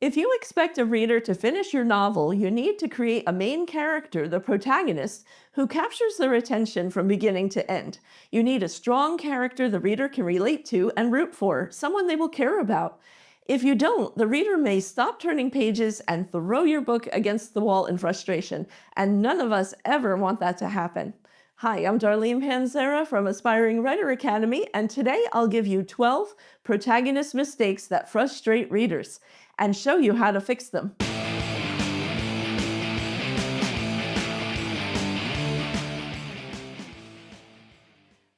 If you expect a reader to finish your novel, you need to create a main character, the protagonist, who captures their attention from beginning to end. You need a strong character the reader can relate to and root for, someone they will care about. If you don't, the reader may stop turning pages and throw your book against the wall in frustration, and none of us ever want that to happen. Hi, I'm Darlene Panzera from Aspiring Writer Academy, and today I'll give you 12 protagonist mistakes that frustrate readers and show you how to fix them.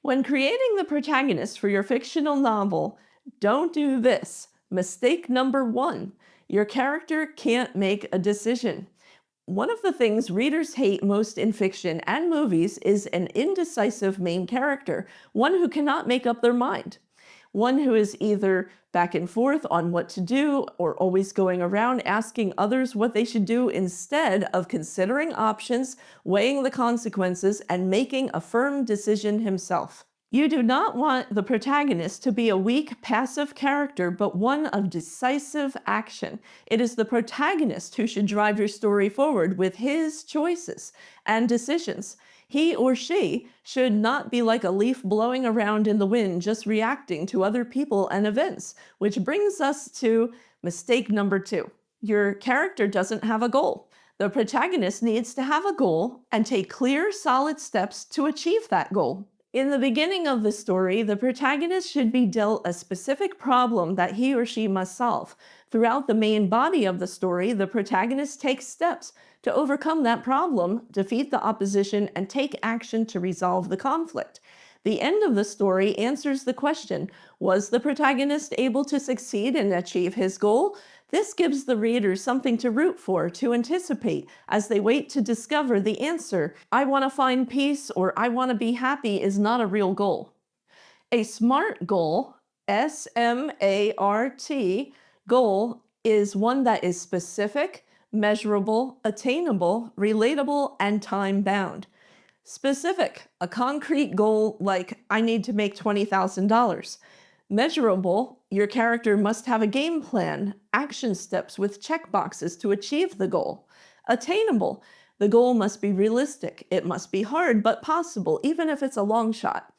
When creating the protagonist for your fictional novel, don't do this. Mistake number 1, your character can't make a decision. One of the things readers hate most in fiction and movies is an indecisive main character, one who cannot make up their mind. One who is either back and forth on what to do or always going around asking others what they should do instead of considering options, weighing the consequences, and making a firm decision himself. You do not want the protagonist to be a weak, passive character, but one of decisive action. It is the protagonist who should drive your story forward with his choices and decisions. He or she should not be like a leaf blowing around in the wind, just reacting to other people and events, which brings us to mistake number 2. Your character doesn't have a goal. The protagonist needs to have a goal and take clear, solid steps to achieve that goal. In the beginning of the story, the protagonist should be dealt a specific problem that he or she must solve. Throughout the main body of the story, the protagonist takes steps to overcome that problem, defeat the opposition, and take action to resolve the conflict. The end of the story answers the question, was the protagonist able to succeed and achieve his goal? This gives the reader something to root for, to anticipate, as they wait to discover the answer. I want to find peace or I want to be happy is not a real goal. A SMART goal, S-M-A-R-T, goal is one that is specific, measurable, attainable, relatable, and time-bound. Specific, a concrete goal like I need to make $20,000. Measurable, your character must have a game plan, action steps with checkboxes to achieve the goal. Attainable, the goal must be realistic. It must be hard but possible, even if it's a long shot.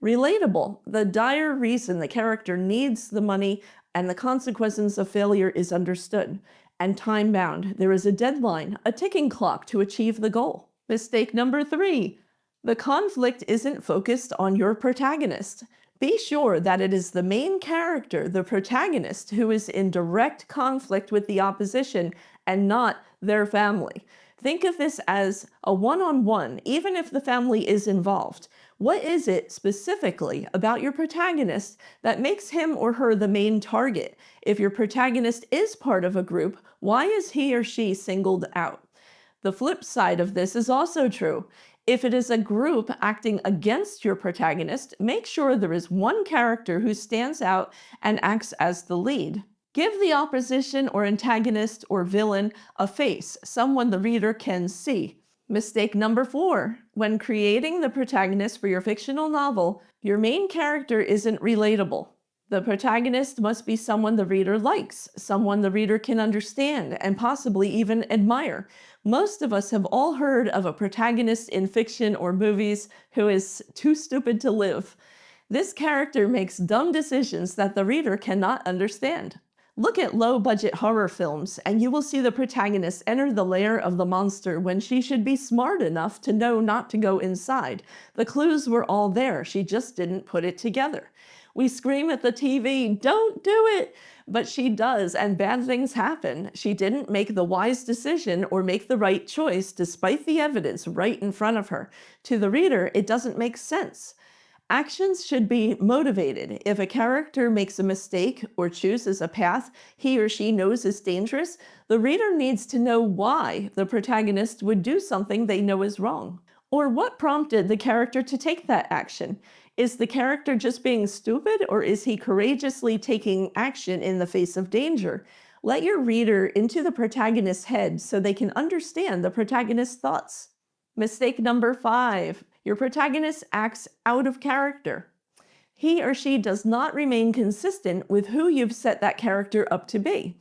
Relatable, the dire reason the character needs the money and the consequences of failure is understood. And time-bound, there is a deadline, a ticking clock to achieve the goal. Mistake number 3, the conflict isn't focused on your protagonist. Be sure that it is the main character, the protagonist, who is in direct conflict with the opposition and not their family. Think of this as a one-on-one, even if the family is involved. What is it specifically about your protagonist that makes him or her the main target? If your protagonist is part of a group, why is he or she singled out? The flip side of this is also true. If it is a group acting against your protagonist, make sure there is one character who stands out and acts as the lead. Give the opposition or antagonist or villain a face, someone the reader can see. Mistake number 4, when creating the protagonist for your fictional novel, your main character isn't relatable. The protagonist must be someone the reader likes, someone the reader can understand, and possibly even admire. Most of us have all heard of a protagonist in fiction or movies who is too stupid to live. This character makes dumb decisions that the reader cannot understand. Look at low-budget horror films, and you will see the protagonist enter the lair of the monster when she should be smart enough to know not to go inside. The clues were all there, she just didn't put it together. We scream at the TV, "Don't do it!" But she does, and bad things happen. She didn't make the wise decision or make the right choice despite the evidence right in front of her. To the reader, it doesn't make sense. Actions should be motivated. If a character makes a mistake or chooses a path he or she knows is dangerous, the reader needs to know why the protagonist would do something they know is wrong. Or what prompted the character to take that action? Is the character just being stupid, or is he courageously taking action in the face of danger? Let your reader into the protagonist's head so they can understand the protagonist's thoughts. Mistake number 5. Your protagonist acts out of character. He or she does not remain consistent with who you've set that character up to be.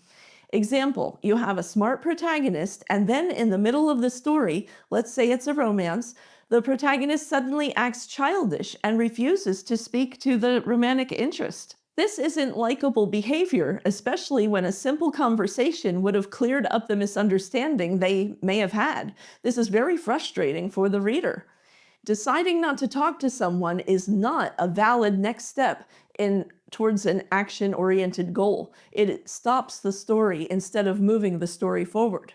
Example, you have a smart protagonist, and then in the middle of the story, let's say it's a romance, the protagonist suddenly acts childish and refuses to speak to the romantic interest. This isn't likable behavior, especially when a simple conversation would have cleared up the misunderstanding they may have had. This is very frustrating for the reader. Deciding not to talk to someone is not a valid next step in towards an action-oriented goal. It stops the story instead of moving the story forward.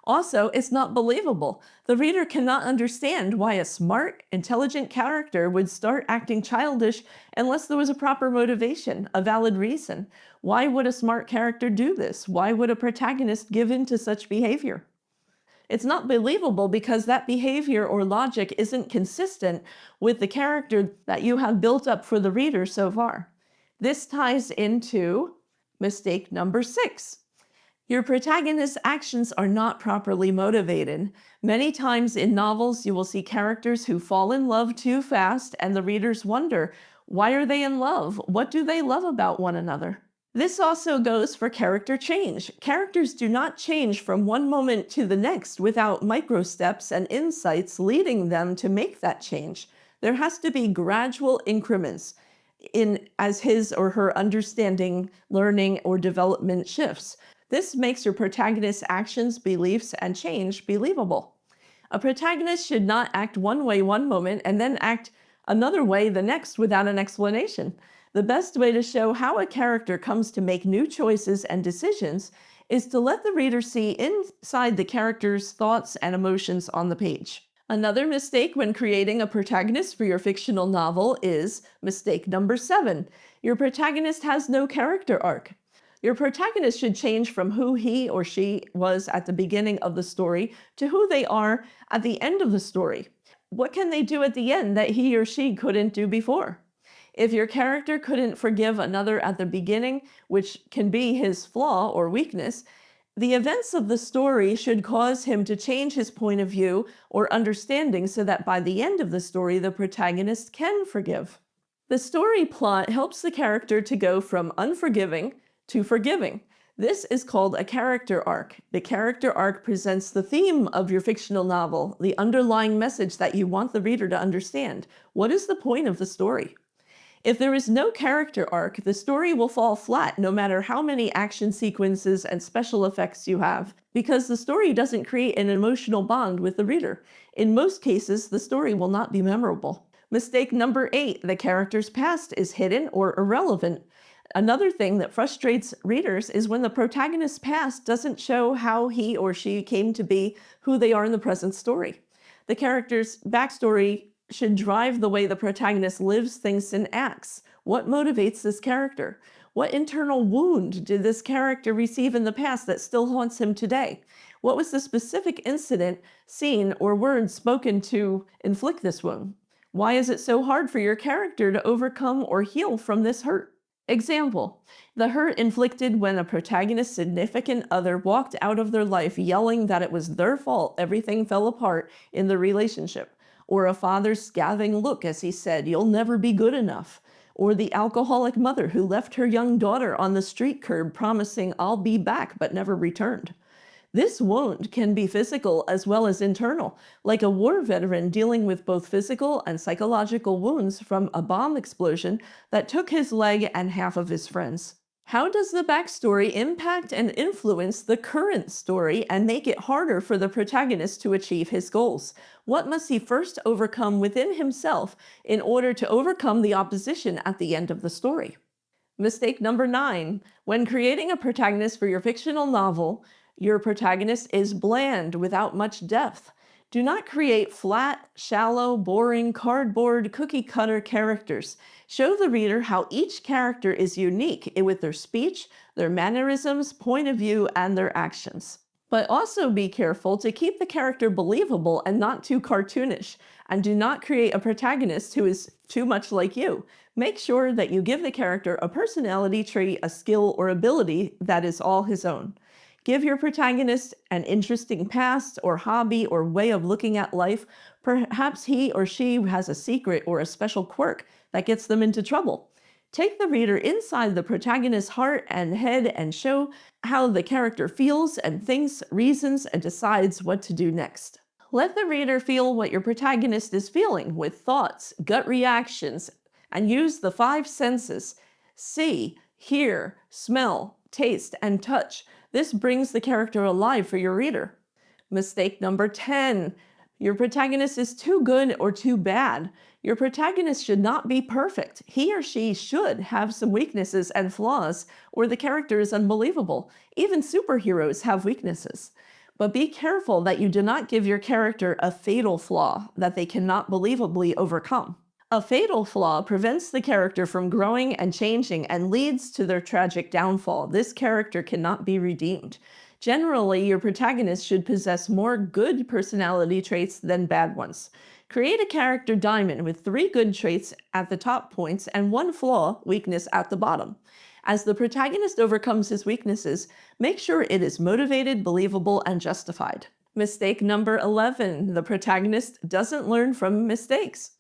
Also, it's not believable. The reader cannot understand why a smart, intelligent character would start acting childish unless there was a proper motivation, a valid reason. Why would a smart character do this? Why would a protagonist give in to such behavior? It's not believable because that behavior or logic isn't consistent with the character that you have built up for the reader so far. This ties into mistake number 6. Your protagonist's actions are not properly motivated. Many times in novels, you will see characters who fall in love too fast, and the readers wonder, why are they in love? What do they love about one another? This also goes for character change. Characters do not change from one moment to the next without micro steps and insights leading them to make that change. There has to be gradual increments in as his or her understanding, learning, or development shifts. This makes your protagonist's actions, beliefs, and change believable. A protagonist should not act one way one moment and then act another way the next without an explanation. The best way to show how a character comes to make new choices and decisions is to let the reader see inside the character's thoughts and emotions on the page. Another mistake when creating a protagonist for your fictional novel is mistake number 7. Your protagonist has no character arc. Your protagonist should change from who he or she was at the beginning of the story to who they are at the end of the story. What can they do at the end that he or she couldn't do before? If your character couldn't forgive another at the beginning, which can be his flaw or weakness, the events of the story should cause him to change his point of view or understanding so that by the end of the story, the protagonist can forgive. The story plot helps the character to go from unforgiving to forgiving. This is called a character arc. The character arc presents the theme of your fictional novel, the underlying message that you want the reader to understand. What is the point of the story? If there is no character arc, the story will fall flat no matter how many action sequences and special effects you have, because the story doesn't create an emotional bond with the reader. In most cases, the story will not be memorable. Mistake number 8, the character's past is hidden or irrelevant. Another thing that frustrates readers is when the protagonist's past doesn't show how he or she came to be who they are in the present story. The character's backstory should drive the way the protagonist lives, thinks, and acts. What motivates this character? What internal wound did this character receive in the past that still haunts him today? What was the specific incident, scene, or words spoken to inflict this wound? Why is it so hard for your character to overcome or heal from this hurt? Example, the hurt inflicted when a protagonist's significant other walked out of their life yelling that it was their fault everything fell apart in the relationship. Or a father's scathing look as he said, "You'll never be good enough." Or the alcoholic mother who left her young daughter on the street curb promising, "I'll be back," but never returned. This wound can be physical as well as internal, like a war veteran dealing with both physical and psychological wounds from a bomb explosion that took his leg and half of his friends. How does the backstory impact and influence the current story and make it harder for the protagonist to achieve his goals? What must he first overcome within himself in order to overcome the opposition at the end of the story? Mistake number 9. When creating a protagonist for your fictional novel, your protagonist is bland without much depth. Do not create flat, shallow, boring, cardboard, cookie-cutter characters. Show the reader how each character is unique with their speech, their mannerisms, point of view, and their actions. But also be careful to keep the character believable and not too cartoonish, and do not create a protagonist who is too much like you. Make sure that you give the character a personality trait, a skill, or ability that is all his own. Give your protagonist an interesting past or hobby or way of looking at life. Perhaps he or she has a secret or a special quirk that gets them into trouble. Take the reader inside the protagonist's heart and head and show how the character feels and thinks, reasons, and decides what to do next. Let the reader feel what your protagonist is feeling with thoughts, gut reactions, and use the five senses: see, hear, smell, taste, and touch. This brings the character alive for your reader. Mistake number 10. Your protagonist is too good or too bad. Your protagonist should not be perfect. He or she should have some weaknesses and flaws, or the character is unbelievable. Even superheroes have weaknesses. But be careful that you do not give your character a fatal flaw that they cannot believably overcome. A fatal flaw prevents the character from growing and changing and leads to their tragic downfall. This character cannot be redeemed. Generally, your protagonist should possess more good personality traits than bad ones. Create a character diamond with 3 good traits at the top points and 1 flaw, weakness, at the bottom. As the protagonist overcomes his weaknesses, make sure it is motivated, believable, and justified. Mistake number 11. The protagonist doesn't learn from mistakes.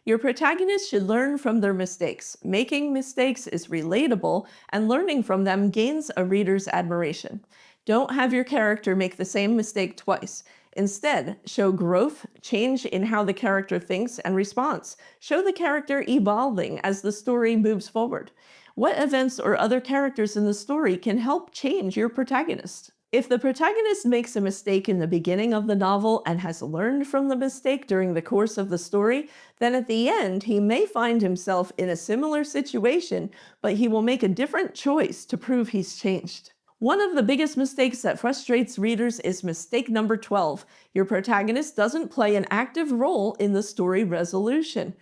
Your protagonist should learn from their mistakes. Making mistakes is relatable, and learning from them gains a reader's admiration. Don't have your character make the same mistake twice. Instead, show growth, change in how the character thinks and responds. Show the character evolving as the story moves forward. What events or other characters in the story can help change your protagonist? If the protagonist makes a mistake in the beginning of the novel and has learned from the mistake during the course of the story, then at the end he may find himself in a similar situation, but he will make a different choice to prove he's changed. One of the biggest mistakes that frustrates readers is mistake number 12. Your protagonist doesn't play an active role in the story resolution.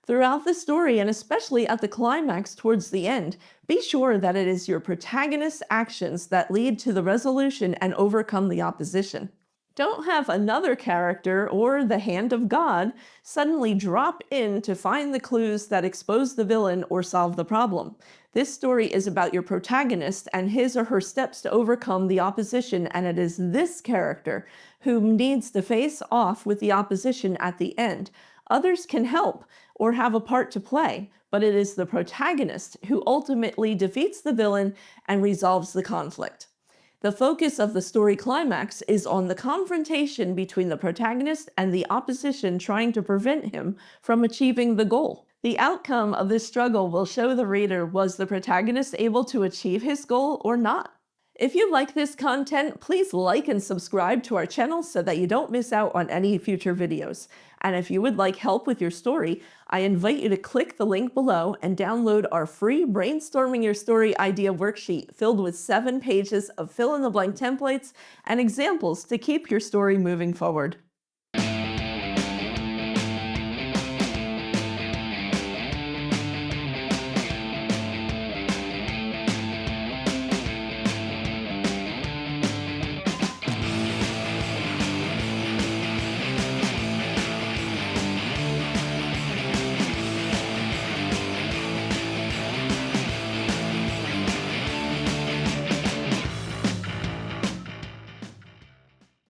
Throughout the story, and especially at the climax towards the end, be sure that it is your protagonist's actions that lead to the resolution and overcome the opposition. Don't have another character or the hand of God suddenly drop in to find the clues that expose the villain or solve the problem. This story is about your protagonist and his or her steps to overcome the opposition, and it is this character who needs to face off with the opposition at the end. Others can help or have a part to play, but it is the protagonist who ultimately defeats the villain and resolves the conflict. The focus of the story climax is on the confrontation between the protagonist and the opposition trying to prevent him from achieving the goal. The outcome of this struggle will show the reader, was the protagonist able to achieve his goal or not? If you like this content, please like and subscribe to our channel so that you don't miss out on any future videos. And if you would like help with your story, I invite you to click the link below and download our free Brainstorming Your Story Idea worksheet filled with 7 pages of fill-in-the-blank templates and examples to keep your story moving forward.